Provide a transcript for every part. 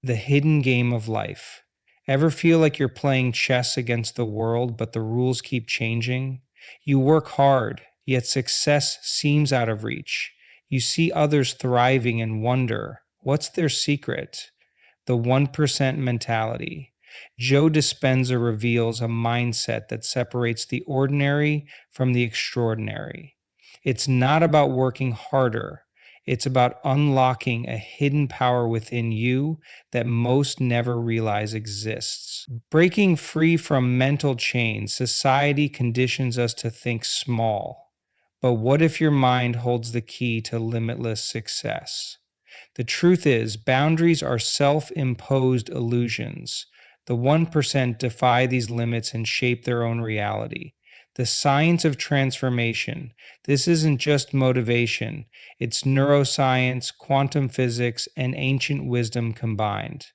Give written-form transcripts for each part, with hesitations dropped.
The hidden game of life. Ever feel like you're playing chess against the world, but the rules keep changing? You work hard, yet success seems out of reach. You see others thriving and wonder, what's their secret? The 1% mentality. Joe Dispenza reveals a mindset that separates the ordinary from the extraordinary. It's not about working harder, it's about unlocking a hidden power within you that most never realize exists. Breaking free from mental chains, society conditions us to think small. But what if your mind holds the key to limitless success? The truth is, boundaries are self imposed illusions. The 1% defy these limits and shape their own reality. The science of transformation. This isn't just motivation, it's neuroscience, quantum physics, and ancient wisdom combined.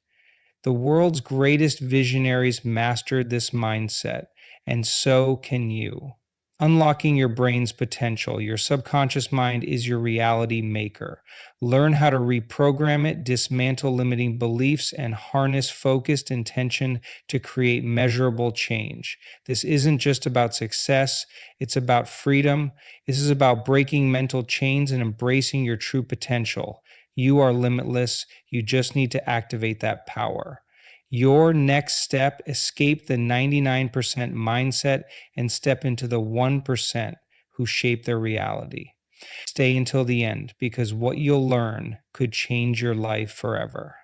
The world's greatest visionaries mastered this mindset, and so can you. Unlocking your brain's potential. Your subconscious mind is your reality maker. Learn how to reprogram it, dismantle limiting beliefs, and harness focused intention to create measurable change. This isn't just about success, it's about freedom. This is about breaking mental chains and embracing your true potential. You are limitless. You just need to activate that power. Your next step, escape the 99% mindset and step into the 1% who shape their reality. Stay until the end because what you'll learn could change your life forever.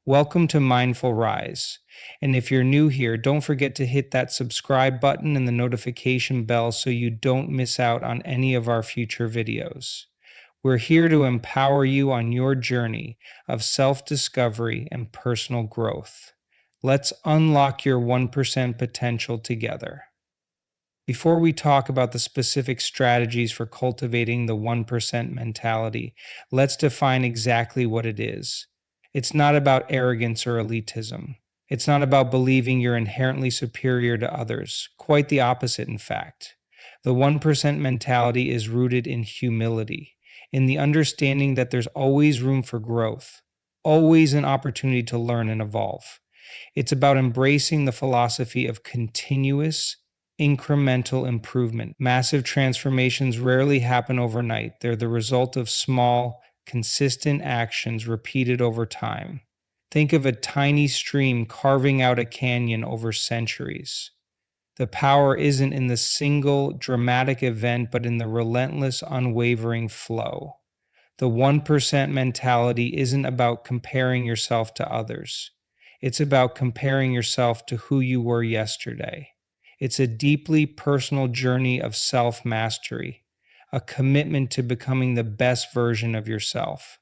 Welcome to Mindful Rise. And if you're new here, don't forget to hit that subscribe button and the notification bell so you don't miss out on any of our future videos. We're here to empower you on your journey of self-discovery and personal growth. Let's unlock your 1% potential together. Before we talk about the specific strategies for cultivating the 1% mentality, let's define exactly what it is. It's not about arrogance or elitism. It's not about believing you're inherently superior to others. Quite the opposite, in fact. The 1% mentality is rooted in humility, in the understanding that there's always room for growth, always an opportunity to learn and evolve. It's about embracing the philosophy of continuous, incremental improvement. Massive transformations rarely happen overnight. They're the result of small, consistent actions repeated over time. Think of a tiny stream carving out a canyon over centuries. The power isn't in the single dramatic event, but in the relentless, unwavering flow. The 1% mentality isn't about comparing yourself to others. It's about comparing yourself to who you were yesterday. It's a deeply personal journey of self-mastery, a commitment to becoming the best version of yourself.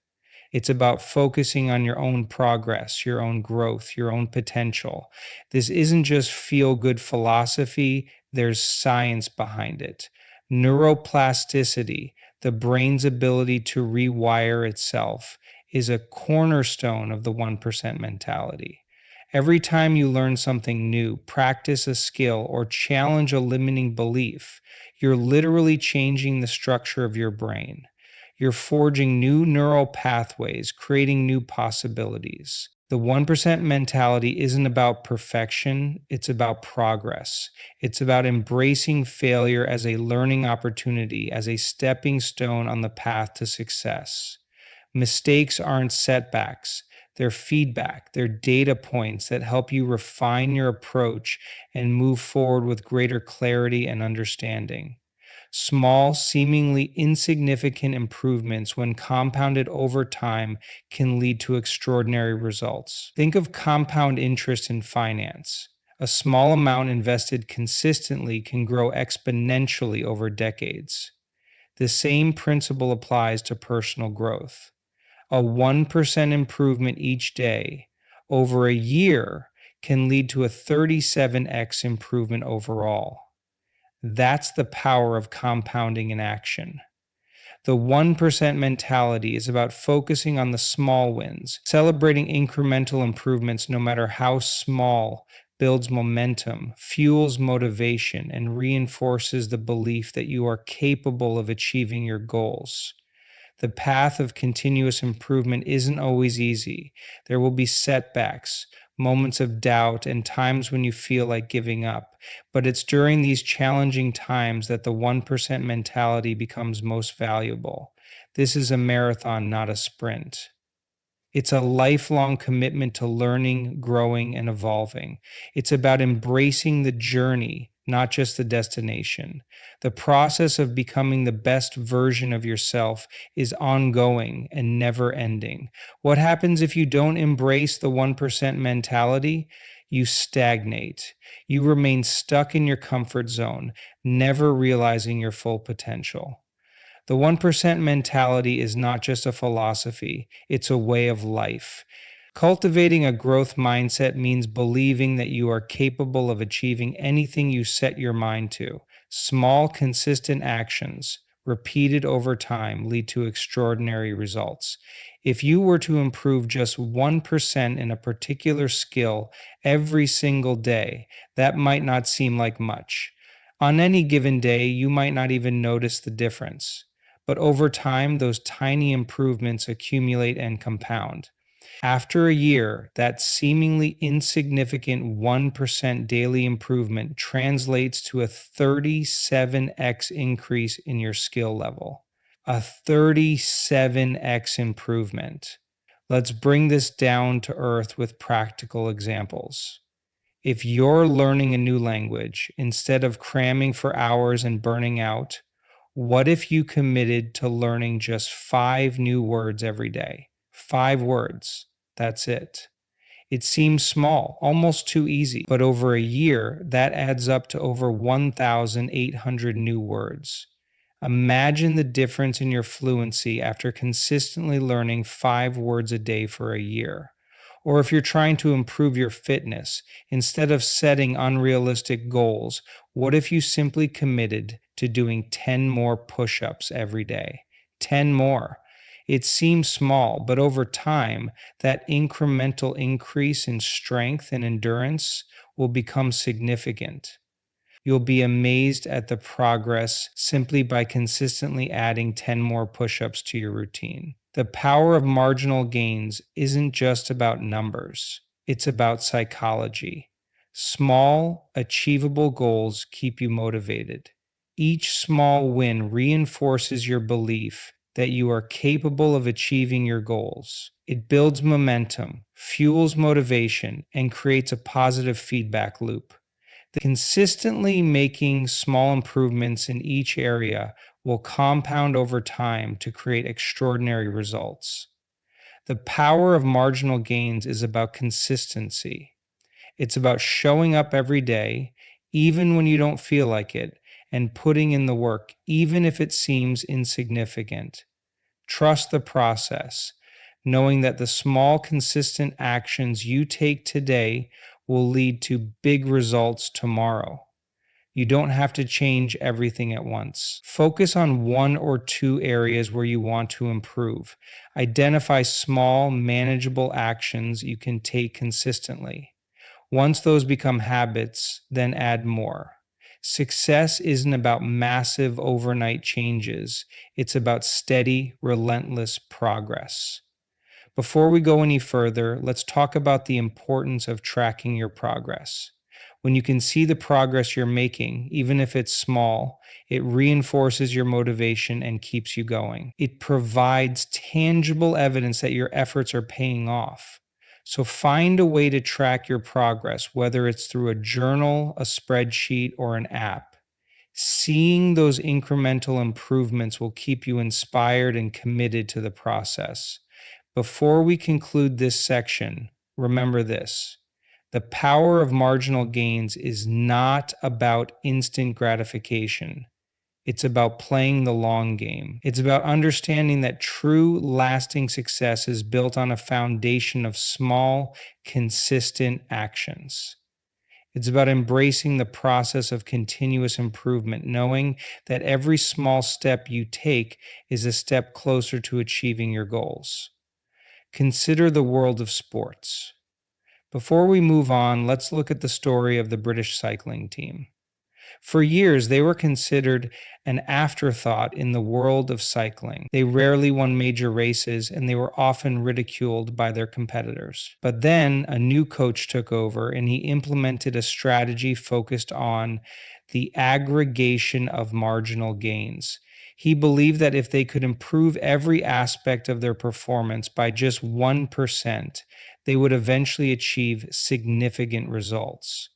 It's about focusing on your own progress, your own growth, your own potential. This isn't just feel-good philosophy, there's science behind it. Neuroplasticity, the brain's ability to rewire itself, is a cornerstone of the 1% mentality. Every time you learn something new, practice a skill, or challenge a limiting belief, you're literally changing the structure of your brain. You're forging new neural pathways, creating new possibilities. The 1% mentality isn't about perfection, it's about progress. It's about embracing failure as a learning opportunity, as a stepping stone on the path to success. Mistakes aren't setbacks, they're feedback, they're data points that help you refine your approach and move forward with greater clarity and understanding. Small, seemingly insignificant improvements, when compounded over time, can lead to extraordinary results. Think of compound interest in finance. A small amount invested consistently can grow exponentially over decades. The same principle applies to personal growth. A 1% improvement each day over a year can lead to a 37x improvement overall. That's the power of compounding in action. The 1% mentality is about focusing on the small wins. Celebrating incremental improvements, no matter how small, builds momentum, fuels motivation, and reinforces the belief that you are capable of achieving your goals. The path of continuous improvement isn't always easy. There will be setbacks, moments of doubt, and times when you feel like giving up. But it's during these challenging times that the 1% mentality becomes most valuable. This is a marathon, not a sprint. It's a lifelong commitment to learning, growing, and evolving. It's about embracing the journey, not just the destination. The process of becoming the best version of yourself is ongoing and never ending. What happens if you don't embrace the 1% mentality? You stagnate. You remain stuck in your comfort zone, never realizing your full potential. The 1% mentality is not just a philosophy, it's a way of life. Cultivating a growth mindset means believing that you are capable of achieving anything you set your mind to. Small, consistent actions, repeated over time, lead to extraordinary results. If you were to improve just 1% in a particular skill every single day, that might not seem like much. On any given day, you might not even notice the difference. But over time, those tiny improvements accumulate and compound. After a year, that seemingly insignificant 1% daily improvement translates to a 37x increase in your skill level. A 37x improvement. Let's bring this down to earth with practical examples. If you're learning a new language, instead of cramming for hours and burning out, what if you committed to learning just 5 new words every day? 5 words. That's it. It seems small, almost too easy, but over a year, that adds up to over 1,800 new words. Imagine the difference in your fluency after consistently learning 5 words a day for a year. Or if you're trying to improve your fitness, instead of setting unrealistic goals, what if you simply committed to doing 10 more push ups every day? 10 more. It seems small, but over time, that incremental increase in strength and endurance will become significant. You'll be amazed at the progress simply by consistently adding 10 more push ups to your routine. The power of marginal gains isn't just about numbers, it's about psychology. Small, achievable goals keep you motivated. Each small win reinforces your belief that you are capable of achieving your goals. It builds momentum, fuels motivation, and creates a positive feedback loop. Consistently making small improvements in each area will compound over time to create extraordinary results. The power of marginal gains is about consistency. It's about showing up every day, even when you don't feel like it, and putting in the work, even if it seems insignificant. Trust the process, knowing that the small, consistent actions you take today will lead to big results tomorrow. You don't have to change everything at once. Focus on 1 or 2 areas where you want to improve. Identify small, manageable actions you can take consistently. Once those become habits, then add more. Success isn't about massive overnight changes, it's about steady, relentless progress. Before we go any further, let's talk about the importance of tracking your progress. When you can see the progress you're making, even if it's small, it reinforces your motivation and keeps you going. It provides tangible evidence that your efforts are paying off. So find a way to track your progress, whether it's through a journal, a spreadsheet, or an app. Seeing those incremental improvements will keep you inspired and committed to the process. Before we conclude this section, remember this. The power of marginal gains is not about instant gratification. It's about playing the long game. It's about understanding that true, lasting success is built on a foundation of small, consistent actions. It's about embracing the process of continuous improvement, knowing that every small step you take is a step closer to achieving your goals. Consider the world of sports. Before we move on, let's look at the story of the British cycling team. For years, they were considered an afterthought in the world of cycling. They rarely won major races and they were often ridiculed by their competitors. But then a new coach took over and he implemented a strategy focused on the aggregation of marginal gains. He believed that if they could improve every aspect of their performance by just 1%, they would eventually achieve significant results.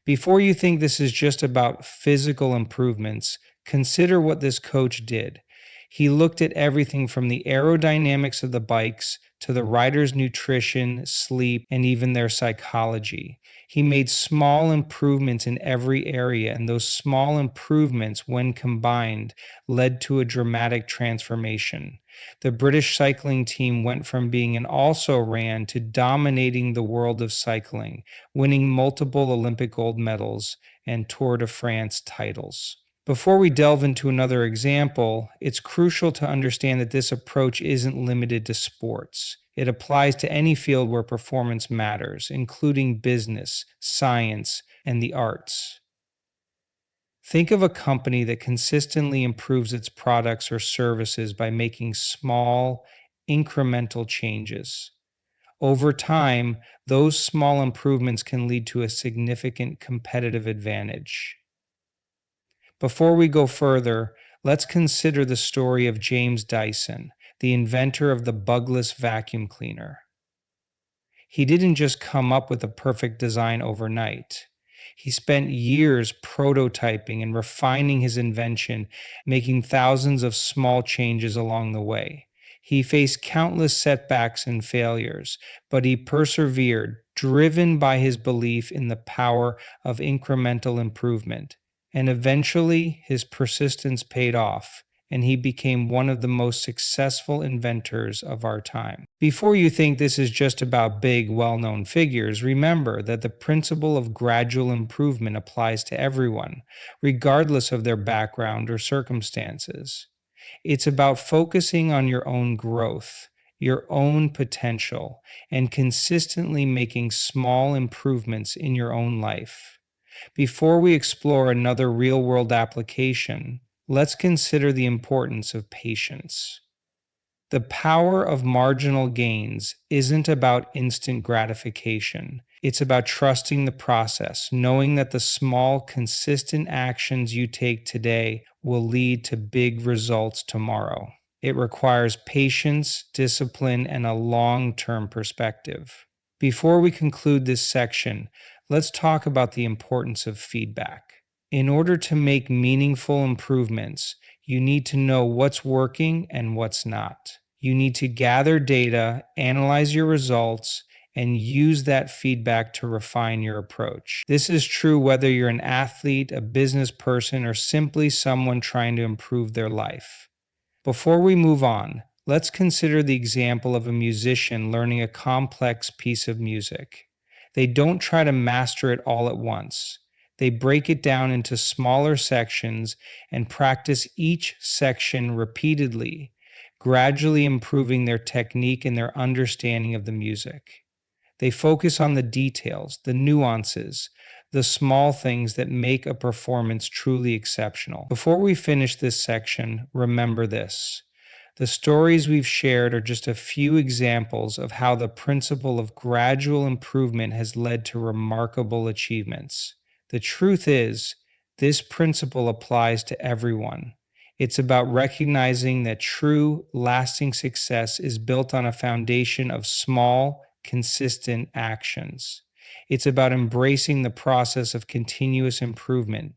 Before you think this is just about physical improvements, consider what this coach did. He looked at everything from the aerodynamics of the bikes to the riders' nutrition, sleep, and even their psychology. He made small improvements in every area, and those small improvements, when combined, led to a dramatic transformation. The British cycling team went from being an also ran to dominating the world of cycling, winning multiple Olympic gold medals and Tour de France titles. Before we delve into another example, it's crucial to understand that this approach isn't limited to sports. It applies to any field where performance matters, including business, science, and the arts. Think of a company that consistently improves its products or services by making small, incremental changes. Over time, those small improvements can lead to a significant competitive advantage. Before we go further, let's consider the story of James Dyson, the inventor of the bugless vacuum cleaner. He didn't just come up with a perfect design overnight. He spent years prototyping and refining his invention, making thousands of small changes along the way. He faced countless setbacks and failures, but he persevered, driven by his belief in the power of incremental improvement. And eventually, his persistence paid off, and he became one of the most successful inventors of our time. Before you think this is just about big, well known figures, remember that the principle of gradual improvement applies to everyone, regardless of their background or circumstances. It's about focusing on your own growth, your own potential, and consistently making small improvements in your own life. Before we explore another real world application, let's consider the importance of patience. The power of marginal gains isn't about instant gratification. It's about trusting the process, knowing that the small, consistent actions you take today will lead to big results tomorrow. It requires patience, discipline, and a long term perspective. Before we conclude this section, let's talk about the importance of feedback. In order to make meaningful improvements, you need to know what's working and what's not. You need to gather data, analyze your results, and use that feedback to refine your approach. This is true whether you're an athlete, a business person, or simply someone trying to improve their life. Before we move on, let's consider the example of a musician learning a complex piece of music. They don't try to master it all at once. They break it down into smaller sections and practice each section repeatedly, gradually improving their technique and their understanding of the music. They focus on the details, the nuances, the small things that make a performance truly exceptional. Before we finish this section, remember this. The stories we've shared are just a few examples of how the principle of gradual improvement has led to remarkable achievements. The truth is, this principle applies to everyone. It's about recognizing that true, lasting success is built on a foundation of small, consistent actions. It's about embracing the process of continuous improvement,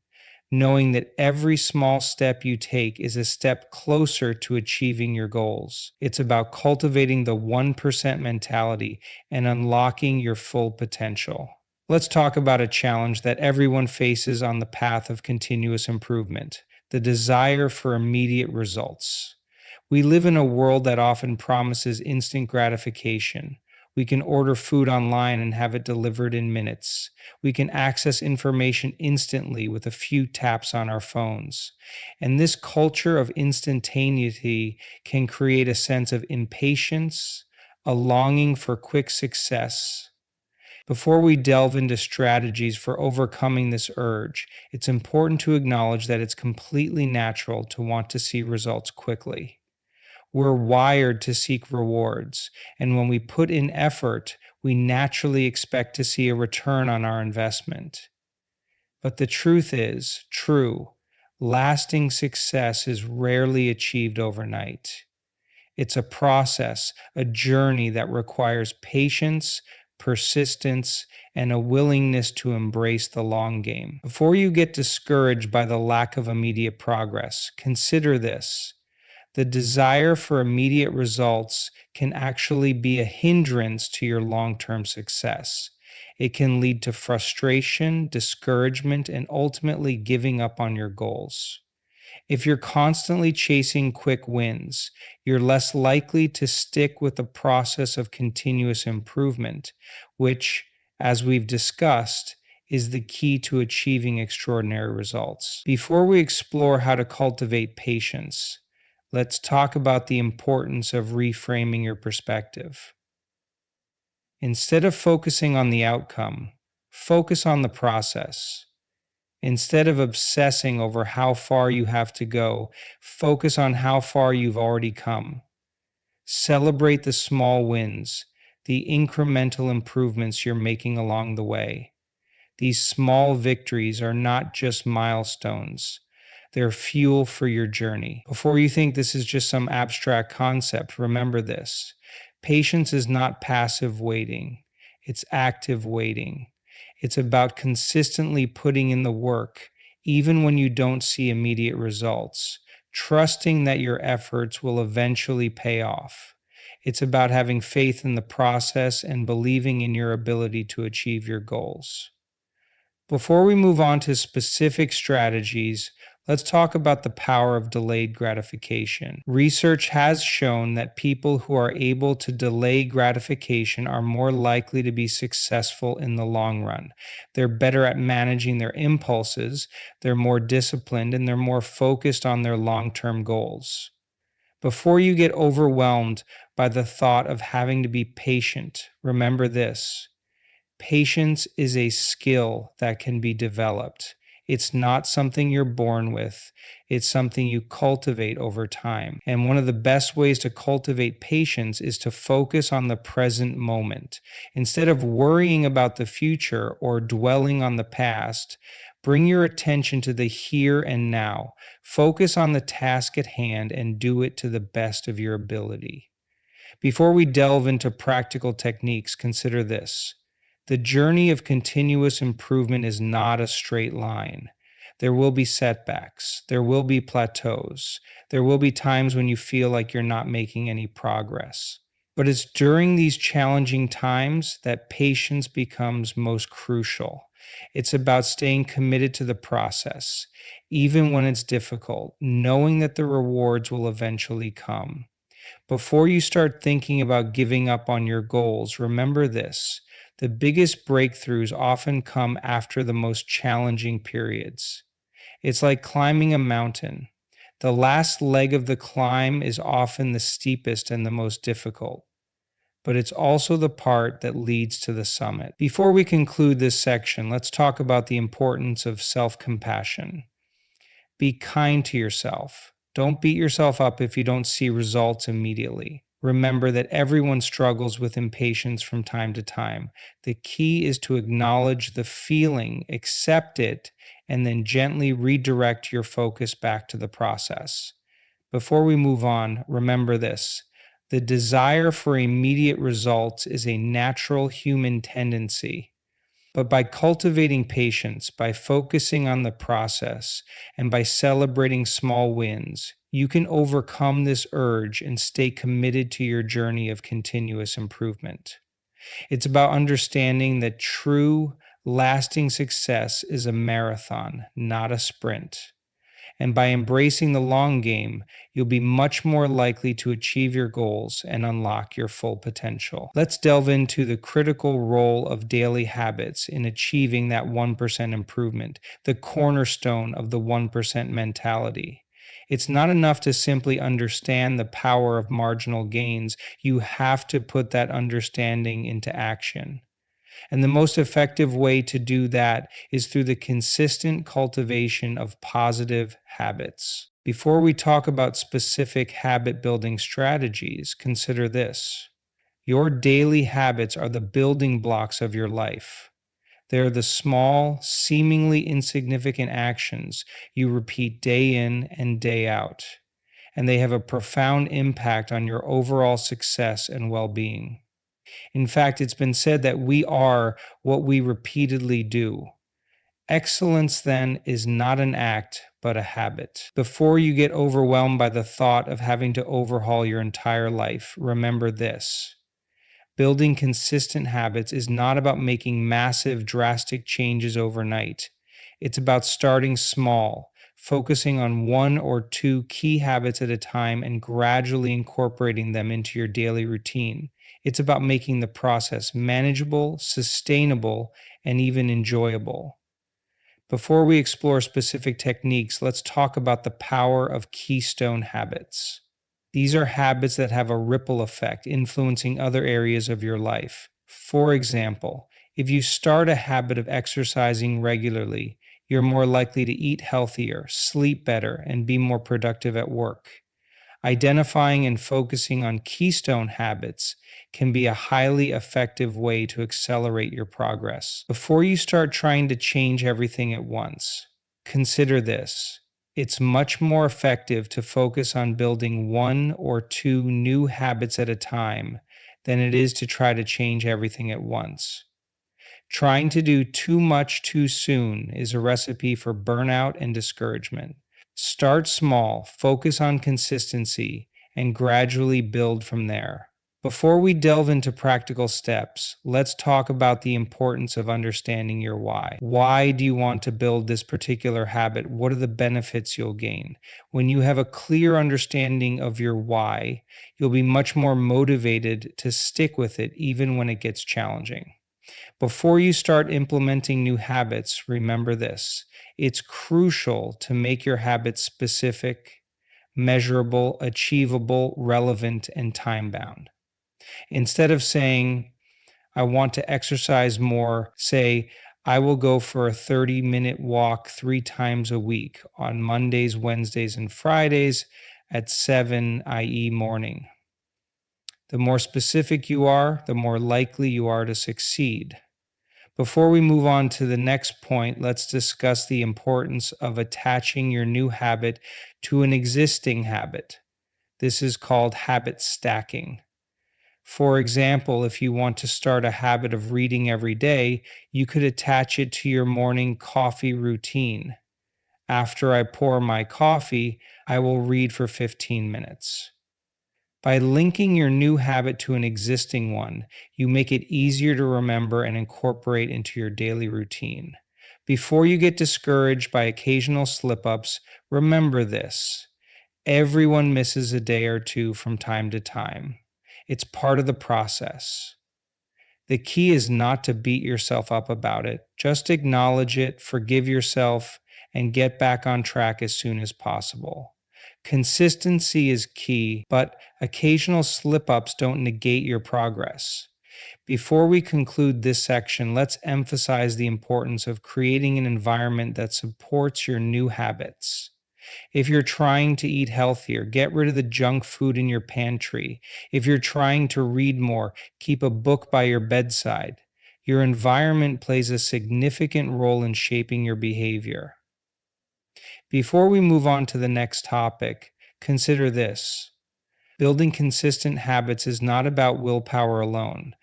knowing that every small step you take is a step closer to achieving your goals. It's about cultivating the 1% mentality and unlocking your full potential. Let's talk about a challenge that everyone faces on the path of continuous improvement: the desire for immediate results. We live in a world that often promises instant gratification. We can order food online and have it delivered in minutes. We can access information instantly with a few taps on our phones. And this culture of instantaneity can create a sense of impatience, a longing for quick success. Before we delve into strategies for overcoming this urge, it's important to acknowledge that it's completely natural to want to see results quickly. We're wired to seek rewards, and when we put in effort, we naturally expect to see a return on our investment. But the truth is, lasting success is rarely achieved overnight. It's a process, a journey that requires patience, persistence, and a willingness to embrace the long game. Before you get discouraged by the lack of immediate progress, consider this. The desire for immediate results can actually be a hindrance to your long term success. It can lead to frustration, discouragement, and ultimately giving up on your goals. If you're constantly chasing quick wins, you're less likely to stick with the process of continuous improvement, which, as we've discussed, is the key to achieving extraordinary results. Before we explore how to cultivate patience, let's talk about the importance of reframing your perspective. Instead of focusing on the outcome, focus on the process. Instead of obsessing over how far you have to go, focus on how far you've already come. Celebrate the small wins, the incremental improvements you're making along the way. These small victories are not just milestones, they're fuel for your journey. Before you think this is just some abstract concept, remember this. Patience is not passive waiting, it's active waiting. It's about consistently putting in the work, even when you don't see immediate results, trusting that your efforts will eventually pay off. It's about having faith in the process and believing in your ability to achieve your goals. Before we move on to specific strategies, let's talk about the power of delayed gratification. Research has shown that people who are able to delay gratification are more likely to be successful in the long run. They're better at managing their impulses, they're more disciplined, and they're more focused on their long term goals. Before you get overwhelmed by the thought of having to be patient, remember this. Patience is a skill that can be developed. It's not something you're born with. It's something you cultivate over time. And one of the best ways to cultivate patience is to focus on the present moment. Instead of worrying about the future or dwelling on the past, bring your attention to the here and now. Focus on the task at hand and do it to the best of your ability. Before we delve into practical techniques, consider this. The journey of continuous improvement is not a straight line. There will be setbacks. There will be plateaus. There will be times when you feel like you're not making any progress. But it's during these challenging times that patience becomes most crucial. It's about staying committed to the process, even when it's difficult, knowing that the rewards will eventually come. Before you start thinking about giving up on your goals, remember this. The biggest breakthroughs often come after the most challenging periods. It's like climbing a mountain. The last leg of the climb is often the steepest and the most difficult, but it's also the part that leads to the summit. Before we conclude this section, let's talk about the importance of self-compassion. Be kind to yourself. Don't beat yourself up if you don't see results immediately. Remember that everyone struggles with impatience from time to time. The key is to acknowledge the feeling, accept it, and then gently redirect your focus back to the process. Before we move on, remember this. The desire for immediate results is a natural human tendency. But by cultivating patience, by focusing on the process, and by celebrating small wins, you can overcome this urge and stay committed to your journey of continuous improvement. It's about understanding that true, lasting success is a marathon, not a sprint. And by embracing the long game, you'll be much more likely to achieve your goals and unlock your full potential. Let's delve into the critical role of daily habits in achieving that 1% improvement, the cornerstone of the 1% mentality. It's not enough to simply understand the power of marginal gains. You have to put that understanding into action. And the most effective way to do that is through the consistent cultivation of positive habits. Before we talk about specific habit building strategies, consider this. Your daily habits are the building blocks of your life. They're the small, seemingly insignificant actions you repeat day in and day out, and they have a profound impact on your overall success and well being. In fact, it's been said that we are what we repeatedly do. Excellence, then, is not an act, but a habit. Before you get overwhelmed by the thought of having to overhaul your entire life, remember this. Building consistent habits is not about making massive, drastic changes overnight. It's about starting small, focusing on one or two key habits at a time and gradually incorporating them into your daily routine. It's about making the process manageable, sustainable, and even enjoyable. Before we explore specific techniques, let's talk about the power of keystone habits. These are habits that have a ripple effect, influencing other areas of your life. For example, if you start a habit of exercising regularly, you're more likely to eat healthier, sleep better, and be more productive at work. Identifying and focusing on keystone habits can be a highly effective way to accelerate your progress. Before you start trying to change everything at once, consider this. It's much more effective to focus on building one or two new habits at a time than it is to try to change everything at once. Trying to do too much too soon is a recipe for burnout and discouragement. Start small, focus on consistency, and gradually build from there. Before we delve into practical steps, let's talk about the importance of understanding your why. Why do you want to build this particular habit? What are the benefits you'll gain? When you have a clear understanding of your why, you'll be much more motivated to stick with it even when it gets challenging. Before you start implementing new habits, remember this. It's crucial to make your habits specific, measurable, achievable, relevant, and time bound. Instead of saying, I want to exercise more, say, I will go for a 30-minute walk 3 times a week on Mondays, Wednesdays, and Fridays at 7, i.e., morning. The more specific you are, the more likely you are to succeed. Before we move on to the next point, let's discuss the importance of attaching your new habit to an existing habit. This is called habit stacking. For example, if you want to start a habit of reading every day, you could attach it to your morning coffee routine. After I pour my coffee, I will read for 15 minutes. By linking your new habit to an existing one, you make it easier to remember and incorporate into your daily routine. Before you get discouraged by occasional slip ups, remember this. Everyone misses a day or two from time to time. It's part of the process. The key is not to beat yourself up about it. Just acknowledge it, forgive yourself, and get back on track as soon as possible. Consistency is key, but occasional slip ups don't negate your progress. Before we conclude this section, let's emphasize the importance of creating an environment that supports your new habits. If you're trying to eat healthier, get rid of the junk food in your pantry. If you're trying to read more, keep a book by your bedside. Your environment plays a significant role in shaping your behavior. Before we move on to the next topic, consider this. Building consistent habits is not about willpower alone.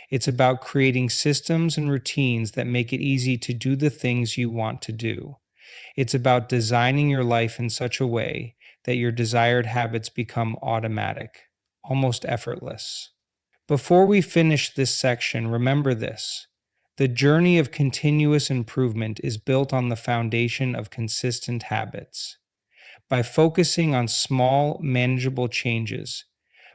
It's about creating systems and routines that make it easy to do the things you want to do. It's about designing your life in such a way that your desired habits become automatic, almost effortless. Before we finish this section, remember this. The journey of continuous improvement is built on the foundation of consistent habits. By focusing on small, manageable changes,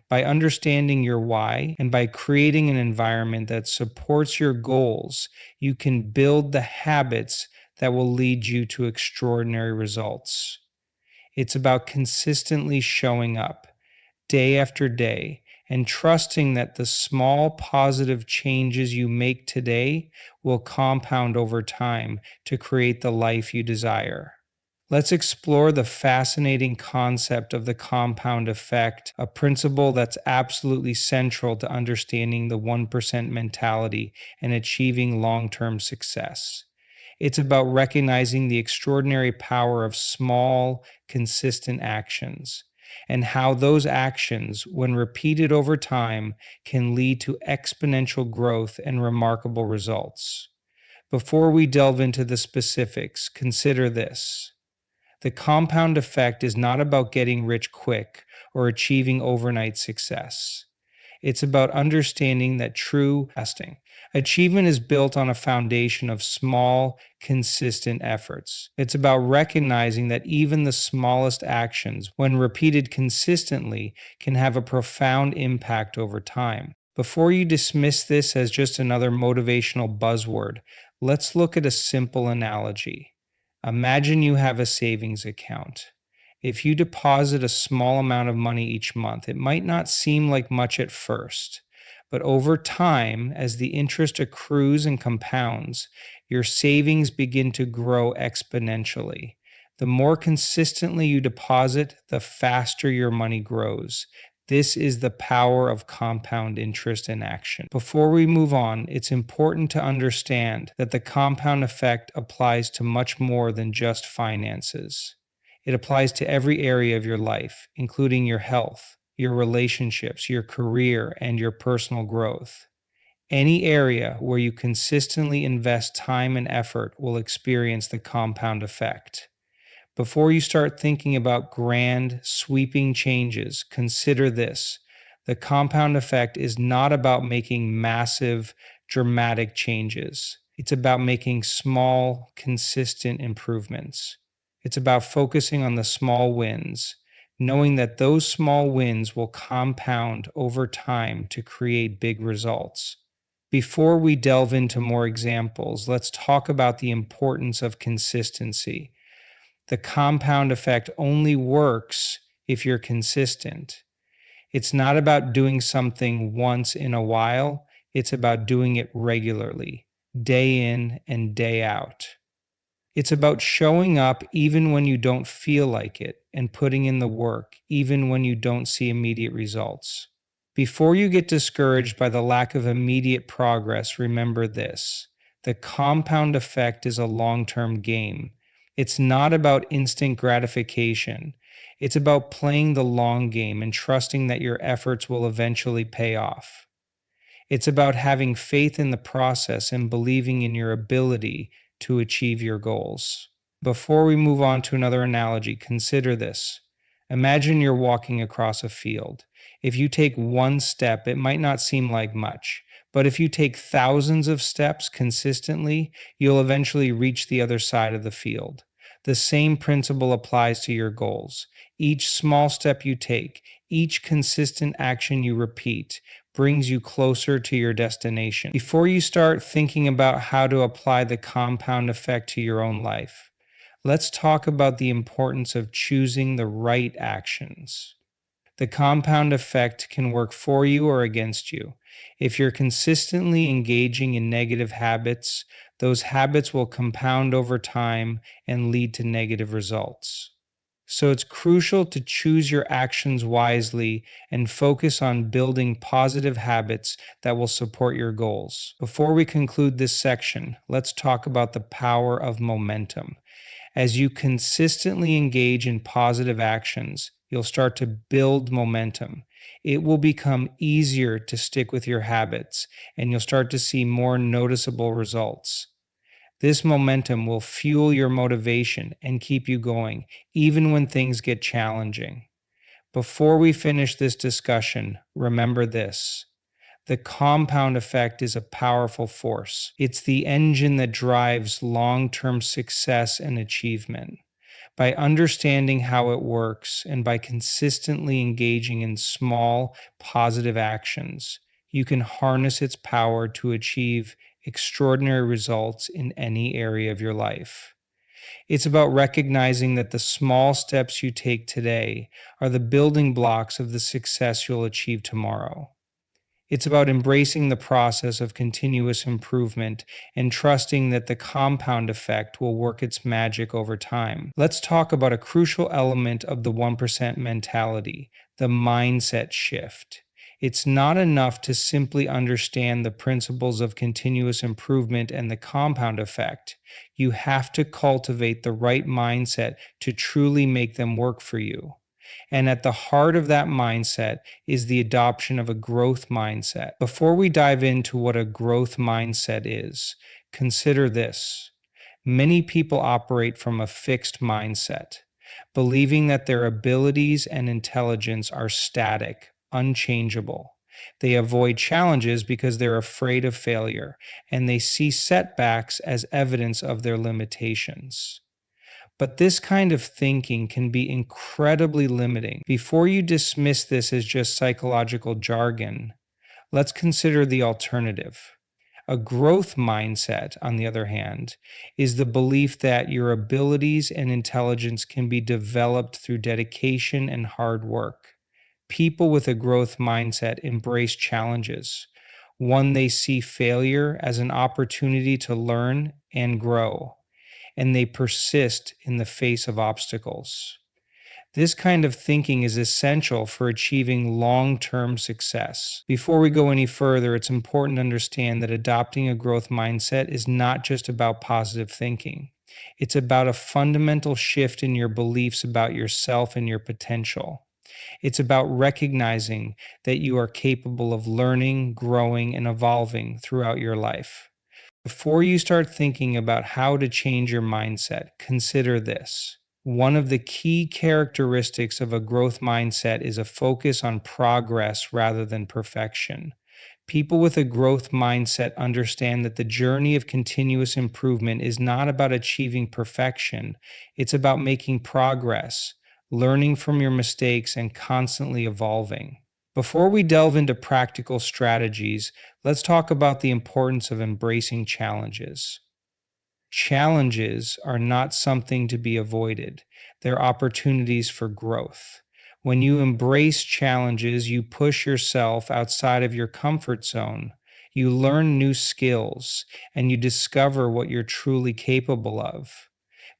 by understanding your why, and by creating an environment that supports your goals, you can build the habits that will lead you to extraordinary results. It's about consistently showing up day after day and trusting that the small positive changes you make today will compound over time to create the life you desire. Let's explore the fascinating concept of the compound effect, a principle that's absolutely central to understanding the 1% mentality and achieving long term success. It's about recognizing the extraordinary power of small, consistent actions and how those actions, when repeated over time, can lead to exponential growth and remarkable results. Before we delve into the specifics, consider this. The compound effect is not about getting rich quick or achieving overnight success. It's about understanding that true lasting achievement is built on a foundation of small, consistent efforts. It's about recognizing that even the smallest actions, when repeated consistently, can have a profound impact over time. Before you dismiss this as just another motivational buzzword, let's look at a simple analogy. Imagine you have a savings account. If you deposit a small amount of money each month, it might not seem like much at first, but over time, as the interest accrues and compounds, your savings begin to grow exponentially. The more consistently you deposit, the faster your money grows. This is the power of compound interest in action. Before we move on, it's important to understand that the compound effect applies to much more than just finances. It applies to every area of your life, including your health, your relationships, your career, and your personal growth. Any area where you consistently invest time and effort will experience the compound effect. Before you start thinking about grand, sweeping changes, consider this. The compound effect is not about making massive, dramatic changes. It's about making small, consistent improvements. It's about focusing on the small wins, knowing that those small wins will compound over time to create big results. Before we delve into more examples, let's talk about the importance of consistency. The compound effect only works if you're consistent. It's not about doing something once in a while, it's about doing it regularly, day in and day out. It's about showing up even when you don't feel like it and putting in the work even when you don't see immediate results. Before you get discouraged by the lack of immediate progress, remember this. The compound effect is a long term game. It's not about instant gratification. It's about playing the long game and trusting that your efforts will eventually pay off. It's about having faith in the process and believing in your ability to achieve your goals. Before we move on to another analogy, consider this. Imagine you're walking across a field. If you take one step, it might not seem like much, but if you take thousands of steps consistently, you'll eventually reach the other side of the field. The same principle applies to your goals. Each small step you take, each consistent action you repeat, brings you closer to your destination. Before you start thinking about how to apply the compound effect to your own life, let's talk about the importance of choosing the right actions. The compound effect can work for you or against you. If you're consistently engaging in negative habits, those habits will compound over time and lead to negative results. So it's crucial to choose your actions wisely and focus on building positive habits that will support your goals. Before we conclude this section, let's talk about the power of momentum. As you consistently engage in positive actions, you'll start to build momentum. It will become easier to stick with your habits, and you'll start to see more noticeable results. This momentum will fuel your motivation and keep you going, even when things get challenging. Before we finish this discussion, remember this. The compound effect is a powerful force. It's the engine that drives long term success and achievement. By understanding how it works and by consistently engaging in small, positive actions, you can harness its power to achieve extraordinary results in any area of your life. It's about recognizing that the small steps you take today are the building blocks of the success you'll achieve tomorrow. It's about embracing the process of continuous improvement and trusting that the compound effect will work its magic over time. Let's talk about a crucial element of the 1% mentality, the mindset shift. It's not enough to simply understand the principles of continuous improvement and the compound effect. You have to cultivate the right mindset to truly make them work for you. And at the heart of that mindset is the adoption of a growth mindset. Before we dive into what a growth mindset is, consider this. Many people operate from a fixed mindset, believing that their abilities and intelligence are static, unchangeable. They avoid challenges because they're afraid of failure, and they see setbacks as evidence of their limitations. But this kind of thinking can be incredibly limiting. Before you dismiss this as just psychological jargon, let's consider the alternative. A growth mindset, on the other hand, is the belief that your abilities and intelligence can be developed through dedication and hard work. People with a growth mindset embrace challenges. One, they see failure as an opportunity to learn and grow, and they persist in the face of obstacles. This kind of thinking is essential for achieving long term success. Before we go any further, it's important to understand that adopting a growth mindset is not just about positive thinking. It's about a fundamental shift in your beliefs about yourself and your potential. It's about recognizing that you are capable of learning, growing, and evolving throughout your life. Before you start thinking about how to change your mindset, consider this. One of the key characteristics of a growth mindset is a focus on progress rather than perfection. People with a growth mindset understand that the journey of continuous improvement is not about achieving perfection, it's about making progress, learning from your mistakes, and constantly evolving. Before we delve into practical strategies, let's talk about the importance of embracing challenges. Challenges are not something to be avoided, they're opportunities for growth. When you embrace challenges, you push yourself outside of your comfort zone. You learn new skills and you discover what you're truly capable of.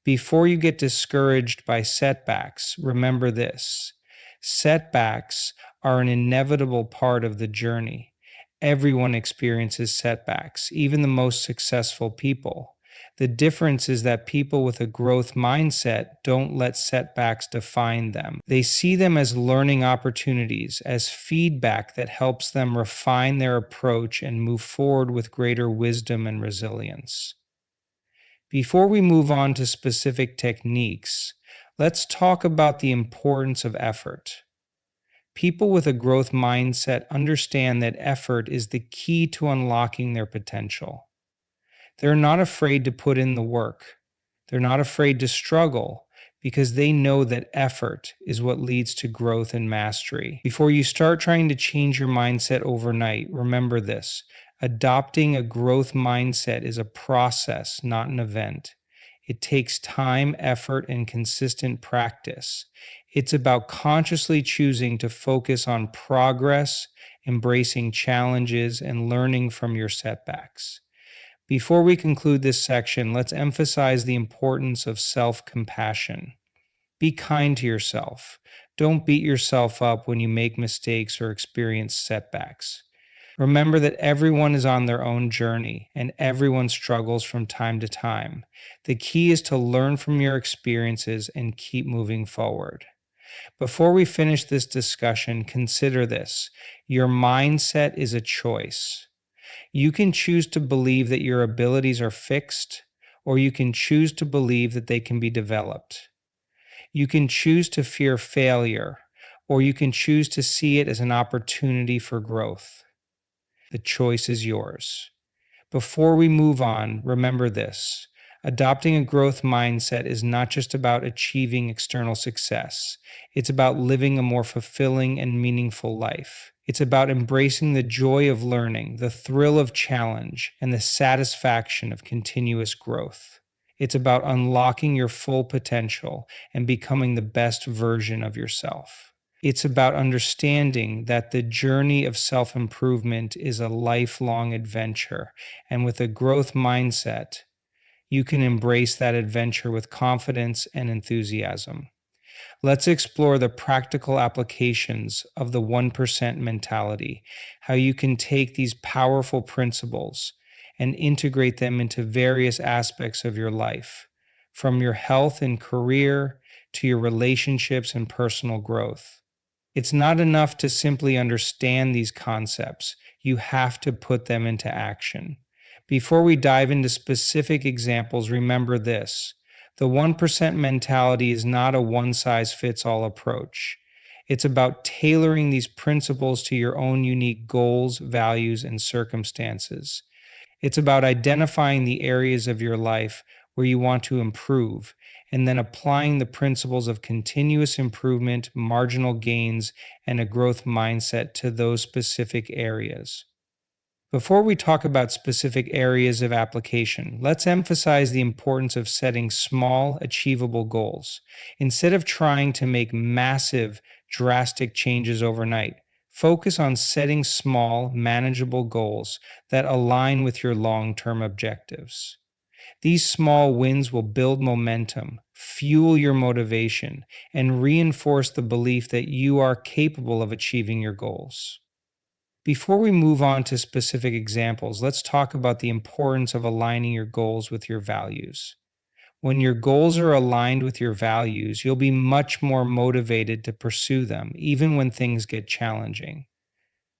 Before you get discouraged by setbacks, remember this. Setbacks are an inevitable part of the journey. Everyone experiences setbacks, even the most successful people. The difference is that people with a growth mindset don't let setbacks define them. They see them as learning opportunities, as feedback that helps them refine their approach and move forward with greater wisdom and resilience. Before we move on to specific techniques, let's talk about the importance of effort. People with a growth mindset understand that effort is the key to unlocking their potential. They're not afraid to put in the work. They're not afraid to struggle because they know that effort is what leads to growth and mastery. Before you start trying to change your mindset overnight, remember this. Adopting a growth mindset is a process, not an event. It takes time, effort, and consistent practice. It's about consciously choosing to focus on progress, embracing challenges, and learning from your setbacks. Before we conclude this section, let's emphasize the importance of self-compassion. Be kind to yourself. Don't beat yourself up when you make mistakes or experience setbacks. Remember that everyone is on their own journey and everyone struggles from time to time. The key is to learn from your experiences and keep moving forward. Before we finish this discussion, consider this. Your mindset is a choice. You can choose to believe that your abilities are fixed, or you can choose to believe that they can be developed. You can choose to fear failure, or you can choose to see it as an opportunity for growth. The choice is yours. Before we move on, remember this. Adopting a growth mindset is not just about achieving external success. It's about living a more fulfilling and meaningful life. It's about embracing the joy of learning, the thrill of challenge, and the satisfaction of continuous growth. It's about unlocking your full potential and becoming the best version of yourself. It's about understanding that the journey of self improvement is a lifelong adventure, and with a growth mindset, you can embrace that adventure with confidence and enthusiasm. Let's explore the practical applications of the 1% mentality, how you can take these powerful principles and integrate them into various aspects of your life, from your health and career to your relationships and personal growth. It's not enough to simply understand these concepts, you have to put them into action. Before we dive into specific examples, remember this: the 1% mentality is not a one size fits all approach. It's about tailoring these principles to your own unique goals, values, and circumstances. It's about identifying the areas of your life where you want to improve and then applying the principles of continuous improvement, marginal gains, and a growth mindset to those specific areas. Before we talk about specific areas of application, let's emphasize the importance of setting small, achievable goals. Instead of trying to make massive, drastic changes overnight, focus on setting small, manageable goals that align with your long term objectives. These small wins will build momentum, fuel your motivation, and reinforce the belief that you are capable of achieving your goals. Before we move on to specific examples, let's talk about the importance of aligning your goals with your values. When your goals are aligned with your values, you'll be much more motivated to pursue them, even when things get challenging.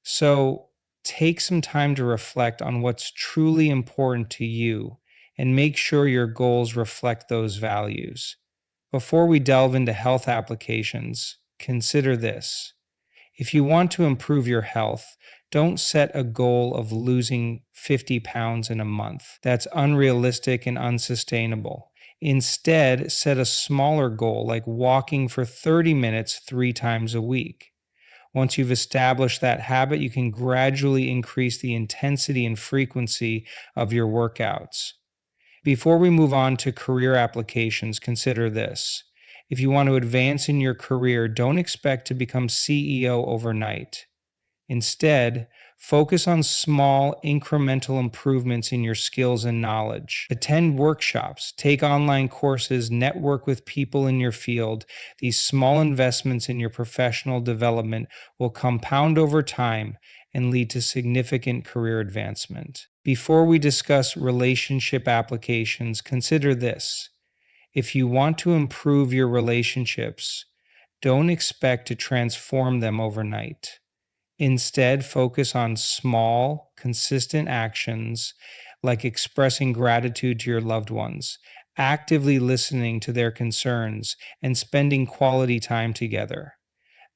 So, take some time to reflect on what's truly important to you and make sure your goals reflect those values. Before we delve into health applications, consider this: if you want to improve your health, don't set a goal of losing 50 pounds in a month. That's unrealistic and unsustainable. Instead, set a smaller goal like walking for 30 minutes 3 times a week. Once you've established that habit, you can gradually increase the intensity and frequency of your workouts. Before we move on to career applications, consider this: if you want to advance in your career, don't expect to become CEO overnight. Instead, focus on small, incremental improvements in your skills and knowledge. Attend workshops, take online courses, network with people in your field. These small investments in your professional development will compound over time and lead to significant career advancement. Before we discuss relationship applications, consider this: if you want to improve your relationships, don't expect to transform them overnight. Instead, focus on small, consistent actions like expressing gratitude to your loved ones, actively listening to their concerns, and spending quality time together.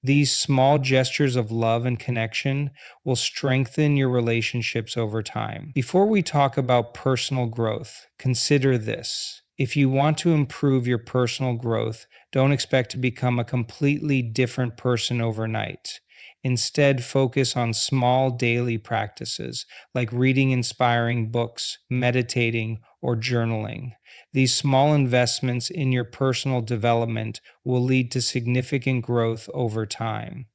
These small gestures of love and connection will strengthen your relationships over time. Before we talk about personal growth, consider this: if you want to improve your personal growth, don't expect to become a completely different person overnight. Instead, focus on small daily practices like reading inspiring books, meditating, or journaling. These small investments in your personal development will lead to significant growth over time.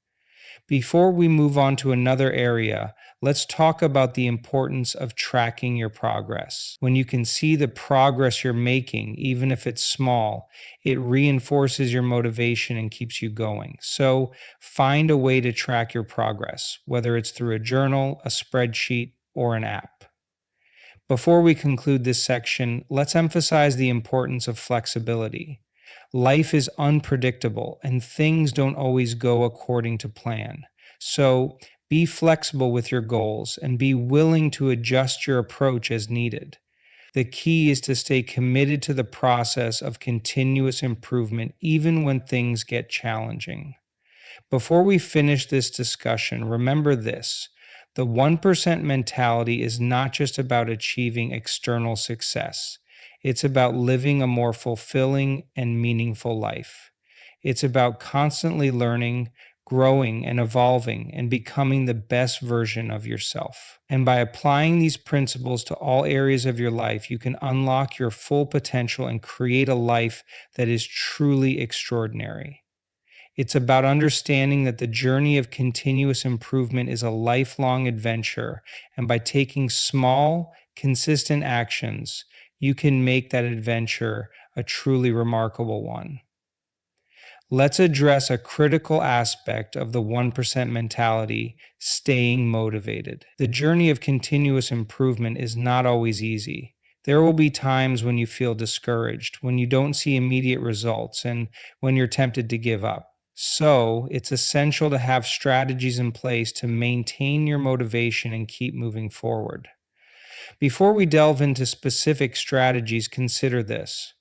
Before we move on to another area, let's talk about the importance of tracking your progress. When you can see the progress you're making, even if it's small, it reinforces your motivation and keeps you going. So find a way to track your progress, whether it's through a journal, a spreadsheet, or an app. Before we conclude this section, let's emphasize the importance of flexibility. Life is unpredictable and things don't always go according to plan. So be flexible with your goals and be willing to adjust your approach as needed. The key is to stay committed to the process of continuous improvement even when things get challenging. Before we finish this discussion, remember this: the 1% mentality is not just about achieving external success, it's about living a more fulfilling and meaningful life. It's about constantly learning, growing and evolving and becoming the best version of yourself. And by applying these principles to all areas of your life, you can unlock your full potential and create a life that is truly extraordinary. It's about understanding that the journey of continuous improvement is a lifelong adventure, and by taking small, consistent actions, you can make that adventure a truly remarkable one. Let's address a critical aspect of the 1% mentality: staying motivated. The journey of continuous improvement is not always easy. There will be times when you feel discouraged, when you don't see immediate results, and when you're tempted to give up. So, it's essential to have strategies in place to maintain your motivation and keep moving forward. Before we delve into specific strategies, consider this.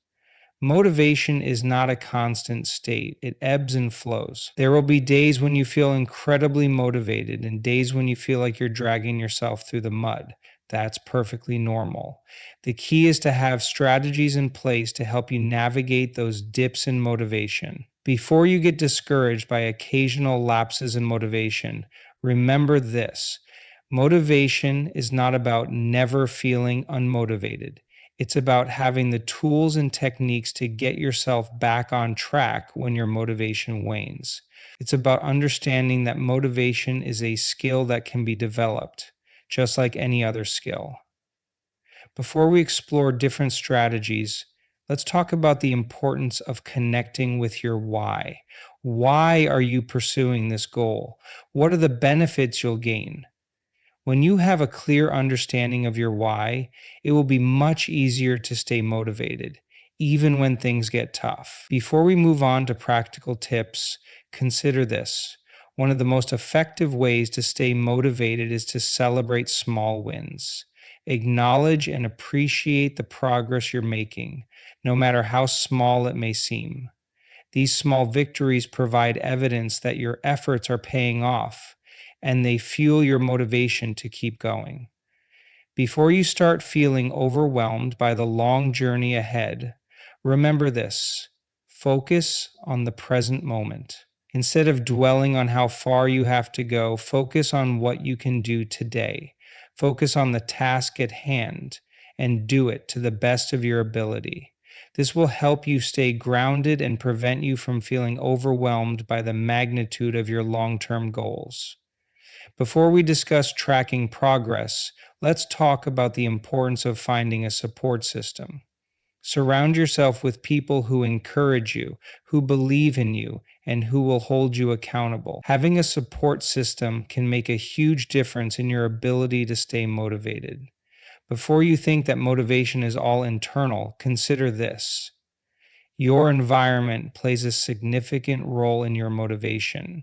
Motivation is not a constant state. It ebbs and flows. There will be days when you feel incredibly motivated and days when you feel like you're dragging yourself through the mud. That's perfectly normal. The key is to have strategies in place to help you navigate those dips in motivation. Before you get discouraged by occasional lapses in motivation, remember this. Motivation is not about never feeling unmotivated. It's about having the tools and techniques to get yourself back on track when your motivation wanes. It's about understanding that motivation is a skill that can be developed, just like any other skill. Before we explore different strategies, let's talk about the importance of connecting with your why. Why are you pursuing this goal? What are the benefits you'll gain? When you have a clear understanding of your why, it will be much easier to stay motivated, even when things get tough. Before we move on to practical tips, consider this. One of the most effective ways to stay motivated is to celebrate small wins. Acknowledge and appreciate the progress you're making, no matter how small it may seem. These small victories provide evidence that your efforts are paying off, and they fuel your motivation to keep going. Before you start feeling overwhelmed by the long journey ahead, remember this: focus on the present moment. Instead of dwelling on how far you have to go, focus on what you can do today. Focus on the task at hand and do it to the best of your ability. This will help you stay grounded and prevent you from feeling overwhelmed by the magnitude of your long-term goals. Before we discuss tracking progress, let's talk about the importance of finding a support system. Surround yourself with people who encourage you, who believe in you, and who will hold you accountable. Having a support system can make a huge difference in your ability to stay motivated. Before you think that motivation is all internal, consider this. Your environment plays a significant role in your motivation.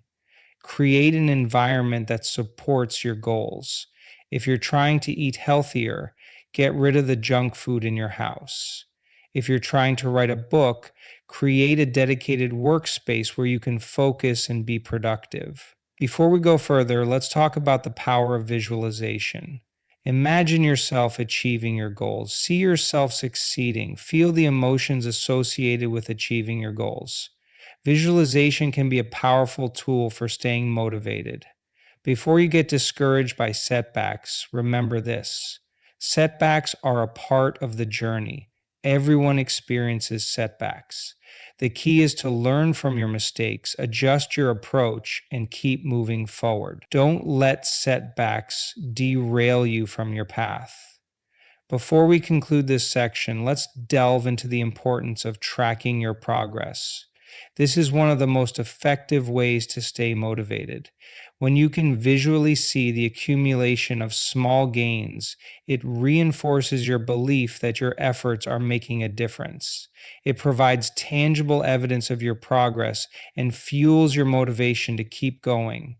Create an environment that supports your goals. If you're trying to eat healthier, get rid of the junk food in your house. If you're trying to write a book, create a dedicated workspace where you can focus and be productive. Before we go further, let's talk about the power of visualization. Imagine yourself achieving your goals. See yourself succeeding. Feel the emotions associated with achieving your goals. Visualization can be a powerful tool for staying motivated. Before you get discouraged by setbacks, remember this: setbacks are a part of the journey. Everyone experiences setbacks. The key is to learn from your mistakes, adjust your approach, and keep moving forward. Don't let setbacks derail you from your path. Before we conclude this section, let's delve into the importance of tracking your progress. This is one of the most effective ways to stay motivated. When you can visually see the accumulation of small gains, it reinforces your belief that your efforts are making a difference. It provides tangible evidence of your progress and fuels your motivation to keep going.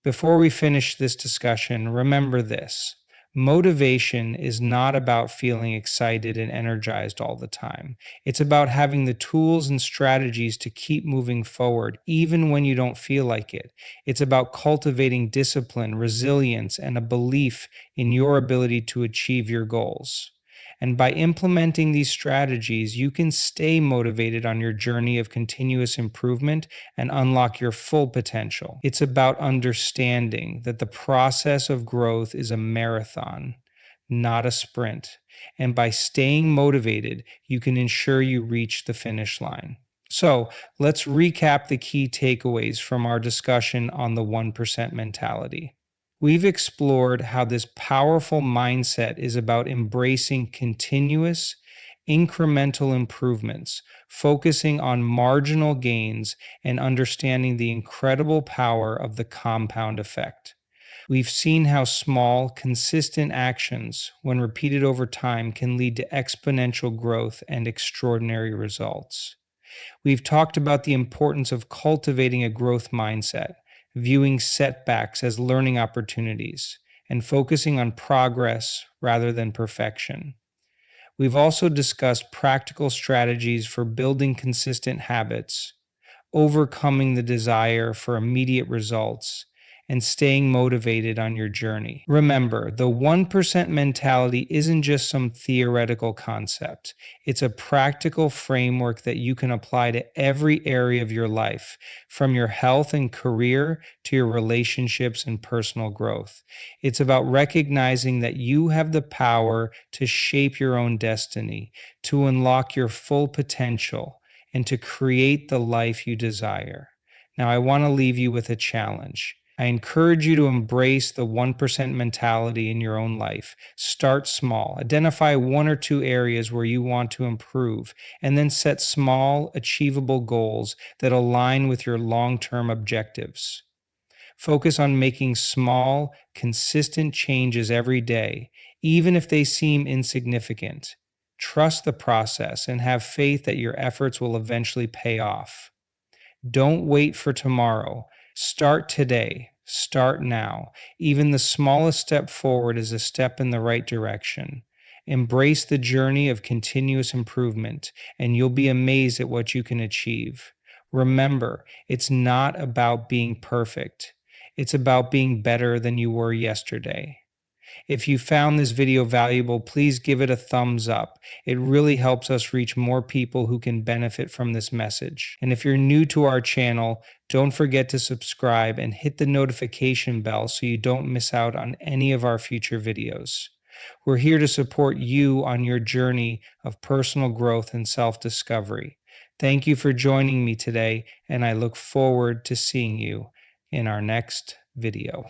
Before we finish this discussion, remember this: motivation is not about feeling excited and energized all the time. It's about having the tools and strategies to keep moving forward, even when you don't feel like it. It's about cultivating discipline, resilience, and a belief in your ability to achieve your goals. And by implementing these strategies, you can stay motivated on your journey of continuous improvement and unlock your full potential. It's about understanding that the process of growth is a marathon, not a sprint. And by staying motivated, you can ensure you reach the finish line. So let's recap the key takeaways from our discussion on the 1% mentality. We've explored how this powerful mindset is about embracing continuous, incremental improvements, focusing on marginal gains, and understanding the incredible power of the compound effect. We've seen how small, consistent actions, when repeated over time, can lead to exponential growth and extraordinary results. We've talked about the importance of cultivating a growth mindset, viewing setbacks as learning opportunities, and focusing on progress rather than perfection. We've also discussed practical strategies for building consistent habits, overcoming the desire for immediate results, and staying motivated on your journey. Remember, the 1% mentality isn't just some theoretical concept. It's a practical framework that you can apply to every area of your life, from your health and career to your relationships and personal growth. It's about recognizing that you have the power to shape your own destiny, to unlock your full potential, and to create the life you desire. Now, I want to leave you with a challenge. I encourage you to embrace the 1% mentality in your own life. Start small. Identify one or two areas where you want to improve, and then set small, achievable goals that align with your long-term objectives. Focus on making small, consistent changes every day, even if they seem insignificant. Trust the process and have faith that your efforts will eventually pay off. Don't wait for tomorrow. Start today. Start now. Even the smallest step forward is a step in the right direction. Embrace the journey of continuous improvement, and you'll be amazed at what you can achieve. Remember, it's not about being perfect. It's about being better than you were yesterday. If you found this video valuable, please give it a thumbs up. It really helps us reach more people who can benefit from this message. And if you're new to our channel, don't forget to subscribe and hit the notification bell so you don't miss out on any of our future videos. We're here to support you on your journey of personal growth and self-discovery. Thank you for joining me today, and I look forward to seeing you in our next video.